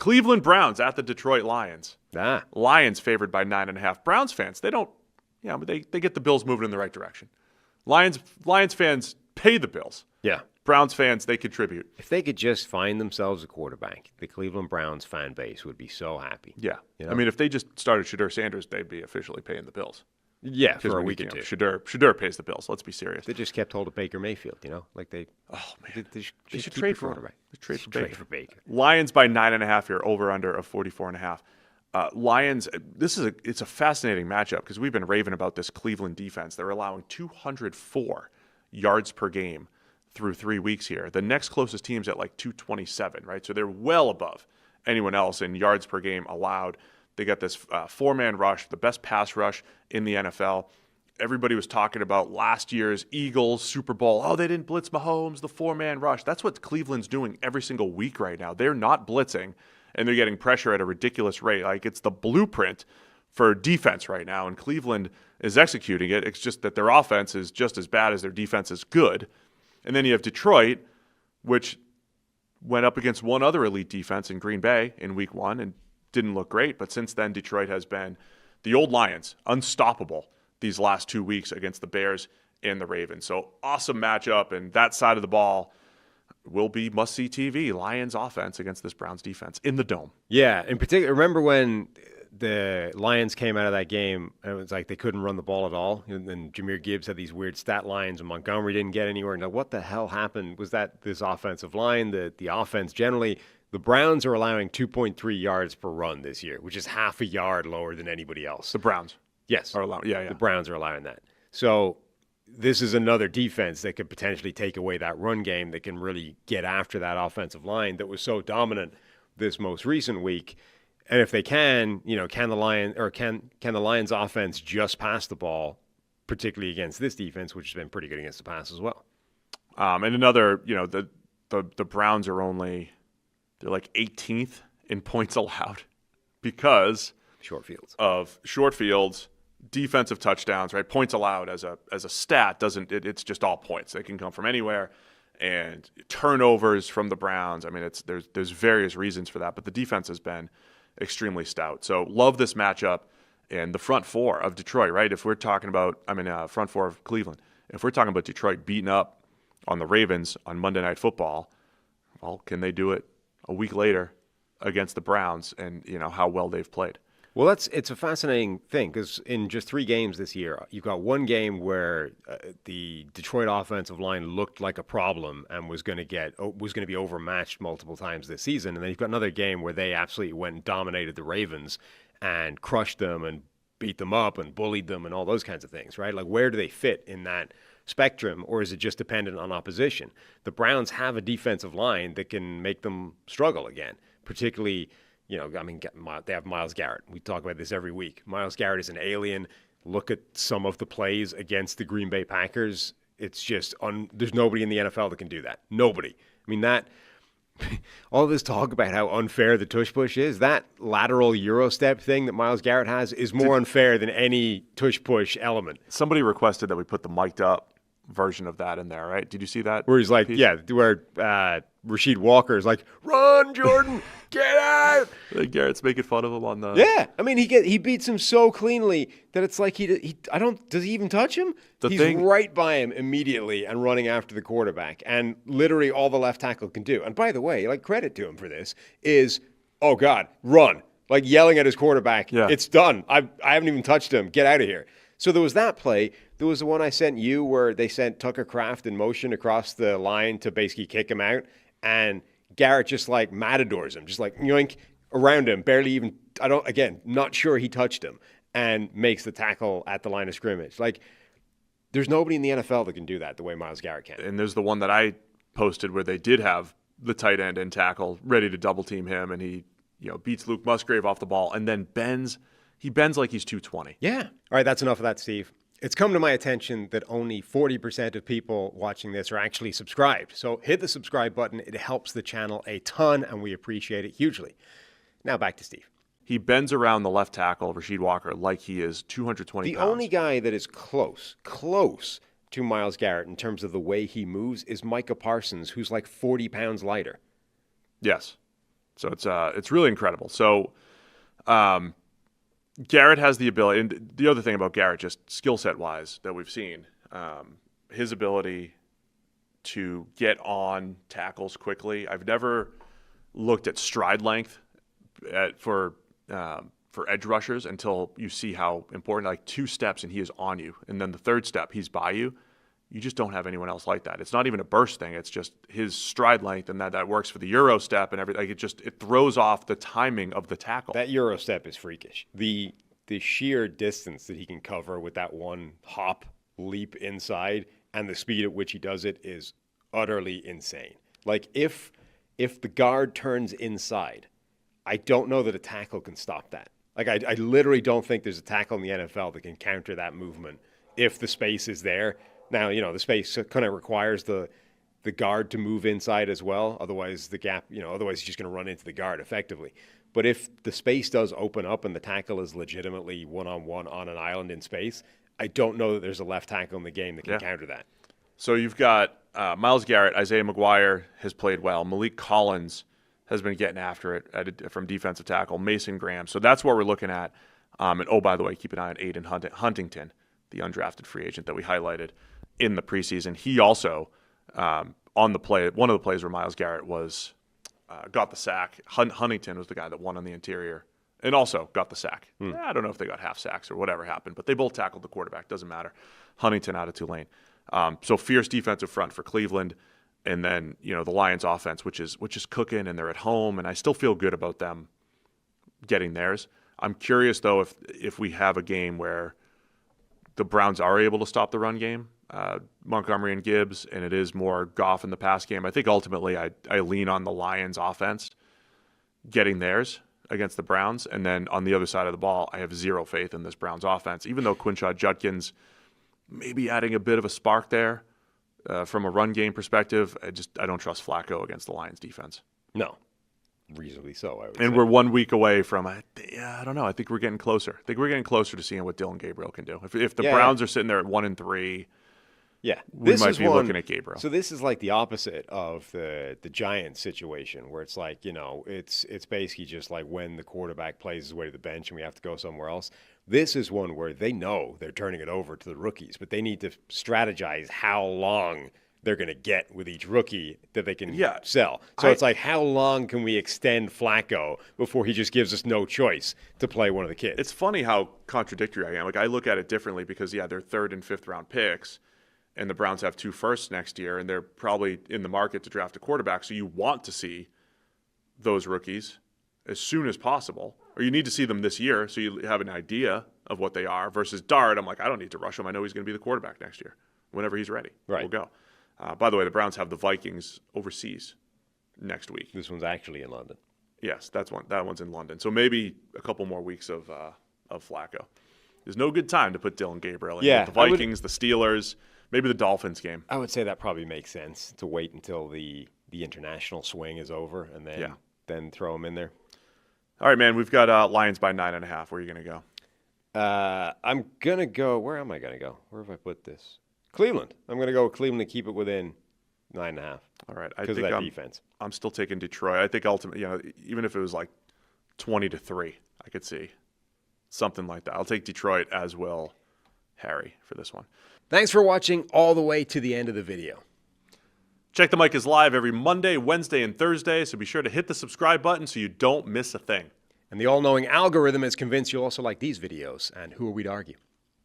Cleveland Browns at the Detroit Lions. Ah. Lions favored by 9.5. Browns fans, they don't, but they get the Bills moving in the right direction. Lions fans pay the Bills. Yeah. Browns fans, they contribute. If they could just find themselves a quarterback, the Cleveland Browns fan base would be so happy. Yeah. You know? I mean, if they just started Shadur Sanders, they'd be officially paying the Bills. Yeah, for a week or two. Shadur pays the Bills. Let's be serious. They just kept hold of Baker Mayfield, like they. Oh man, they should trade for him. They trade for Baker. Lions by 9.5 here, over under of 44.5. Lions. It's a fascinating matchup because we've been raving about this Cleveland defense. They're allowing 204 yards per game through 3 weeks here. The next closest team's at like 227, right? So they're well above anyone else in yards per game allowed. They got this four-man rush, the best pass rush in the NFL. Everybody was talking about last year's Eagles Super Bowl. Oh, they didn't blitz Mahomes, the four-man rush. That's what Cleveland's doing every single week right now. They're not blitzing, and they're getting pressure at a ridiculous rate. Like, it's the blueprint for defense right now, and Cleveland is executing it. It's just that their offense is just as bad as their defense is good. And then you have Detroit, which went up against one other elite defense in Green Bay in week 1 and didn't look great. But since then, Detroit has been the old Lions, unstoppable these last 2 weeks against the Bears and the Ravens. So awesome matchup, and that side of the ball will be must-see TV. Lions offense against this Browns defense in the Dome. Yeah, in particular, remember when the Lions came out of that game, and it was like they couldn't run the ball at all, and Jahmyr Gibbs had these weird stat lines, and Montgomery didn't get anywhere. Now, what the hell happened? Was that this offensive line, the offense generally? The Browns are allowing 2.3 yards per run this year, which is half a yard lower than anybody else. The Browns. Yes. Are allowing, yeah. The Browns are allowing that. So this is another defense that could potentially take away that run game, that can really get after that offensive line that was so dominant this most recent week. And if they can, can the Lions offense just pass the ball, particularly against this defense, which has been pretty good against the pass as well. And another, the Browns are they're like 18th in points allowed because short fields, defensive touchdowns, right? Points allowed as a stat it's just all points. They can come from anywhere, and turnovers from the Browns. I mean, there's various reasons for that, but the defense has been extremely stout. So love this matchup, and the front four of Detroit, right? If we're talking about, front four of Cleveland. If we're talking about Detroit beating up on the Ravens on Monday Night Football, well, can they do it a week later against the Browns, and how well they've played? Well, it's a fascinating thing because in just 3 games this year, you've got one game where the Detroit offensive line looked like a problem and was going to be overmatched multiple times this season, and then you've got another game where they absolutely went and dominated the Ravens and crushed them and beat them up and bullied them and all those kinds of things, right? Like, where do they fit in that spectrum, or is it just dependent on opposition? The Browns have a defensive line that can make them struggle again, particularly. They have Myles Garrett. We talk about this every week. Myles Garrett is an alien. Look at some of the plays against the Green Bay Packers. It's just there's nobody in the NFL that can do that. Nobody. I mean, all this talk about how unfair the tush push is, that lateral Euro step thing that Myles Garrett has is more unfair than any tush push element. Somebody requested that we put the mic'd up version of that in there, right? Did you see that? Where he's like, piece? Where Rasheed Walker is like, run, Jordan, get out. Garrett's making fun of him on the. Yeah, I mean, he beats him so cleanly that it's like does he even touch him? He's right by him immediately and running after the quarterback, and literally all the left tackle can do. And by the way, like, credit to him for this is, oh God, run, like yelling at his quarterback. Yeah. It's done. I haven't even touched him. Get out of here. So there was that play. There was the one I sent you where they sent Tucker Kraft in motion across the line to basically kick him out. And Garrett just like matadors him, just like yoink around him, barely even, not sure he touched him, and makes the tackle at the line of scrimmage. Like, there's nobody in the NFL that can do that the way Myles Garrett can. And there's the one that I posted where they did have the tight end in tackle ready to double team him, and he beats Luke Musgrave off the ball and then bends like he's 220. Yeah. All right, that's enough of that, Steve. It's come to my attention that only 40% of people watching this are actually subscribed. So hit the subscribe button. It helps the channel a ton, and we appreciate it hugely. Now back to Steve. He bends around the left tackle, Rasheed Walker, like he is 220 pounds. The only guy that is close to Myles Garrett in terms of the way he moves is Micah Parsons, who's like 40 pounds lighter. Yes. So it's really incredible. So Garrett has the ability, and the other thing about Garrett, just skill set wise, that we've seen, his ability to get on tackles quickly. I've never looked at stride length for edge rushers until you see how important, like 2 steps and he is on you, and then the 3rd step he's by you. You just don't have anyone else like that. It's not even a burst thing. It's just his stride length, and that works for the Euro step and everything. Like it throws off the timing of the tackle. That Euro step is freakish. The sheer distance that he can cover with that one hop leap inside and the speed at which he does it is utterly insane. Like if the guard turns inside, I don't know that a tackle can stop that. Like I literally don't think there's a tackle in the NFL that can counter that movement if the space is there. Now, the space kind of requires the guard to move inside as well. Otherwise, the gap, otherwise he's just going to run into the guard effectively. But if the space does open up and the tackle is legitimately one-on-one on an island in space, I don't know that there's a left tackle in the game that can counter that. So you've got Myles Garrett, Isaiah McGuire has played well. Malik Collins has been getting after it from defensive tackle. Mason Graham. So that's what we're looking at. And by the way, keep an eye on Aiden Huntington, the undrafted free agent that we highlighted in the preseason. He also, on the play, one of the plays where Myles Garrett got the sack. Huntington was the guy that won on the interior and also got the sack. I don't know if they got half sacks or whatever happened, but they both tackled the quarterback. Doesn't matter. Huntington out of Tulane. So fierce defensive front for Cleveland. And then, the Lions offense, which is cooking, and they're at home, and I still feel good about them getting theirs. I'm curious, though, if we have a game where the Browns are able to stop the run game, Montgomery and Gibbs, and it is more Goff in the pass game. I think ultimately I lean on the Lions offense getting theirs against the Browns. And then on the other side of the ball, I have zero faith in this Browns offense, even though Quinshaw Judkins maybe adding a bit of a spark there from a run game perspective. I don't trust Flacco against the Lions defense. No. Reasonably so, I would and say. We're 1 week away from, I don't know. I think we're getting closer. I think we're getting closer to seeing what Dylan Gabriel can do. If the Browns are sitting there at 1-3, we might be looking at Gabriel. So this is like the opposite of the Giants situation, where it's like, it's basically just like when the quarterback plays his way to the bench and we have to go somewhere else. This is one where they know they're turning it over to the rookies, but they need to strategize how long they're going to get with each rookie that they can sell. So it's like, how long can we extend Flacco before he just gives us no choice to play one of the kids? It's funny how contradictory I am. Like, I look at it differently because, they're 3rd and 5th round picks, and the Browns have 2 firsts next year, and they're probably in the market to draft a quarterback. So you want to see those rookies as soon as possible, or you need to see them this year so you have an idea of what they are, versus Dart. I'm like, I don't need to rush him. I know he's going to be the quarterback next year. Whenever he's ready, we'll go. By the way, the Browns have the Vikings overseas next week. This one's actually in London. Yes, that one's in London. So maybe a couple more weeks of Flacco. There's no good time to put Dylan Gabriel in. Yeah, The Vikings, the Steelers, maybe the Dolphins game. I would say that probably makes sense to wait until the international swing is over and then throw him in there. All right, man. We've got Lions by 9.5. Where are you going to go? I'm going to go. Where am I going to go? Where have I put this? Cleveland. I'm going to go with Cleveland to keep it within 9.5. All right. Because of that defense. I'm still taking Detroit. I think ultimately, even if it was like 20-3, I could see something like that. I'll take Detroit, as will Harry, for this one. Thanks for watching all the way to the end of the video. Check the Mic is live every Monday, Wednesday, and Thursday, so be sure to hit the subscribe button so you don't miss a thing. And the all-knowing algorithm is convinced you'll also like these videos, and who are we to argue?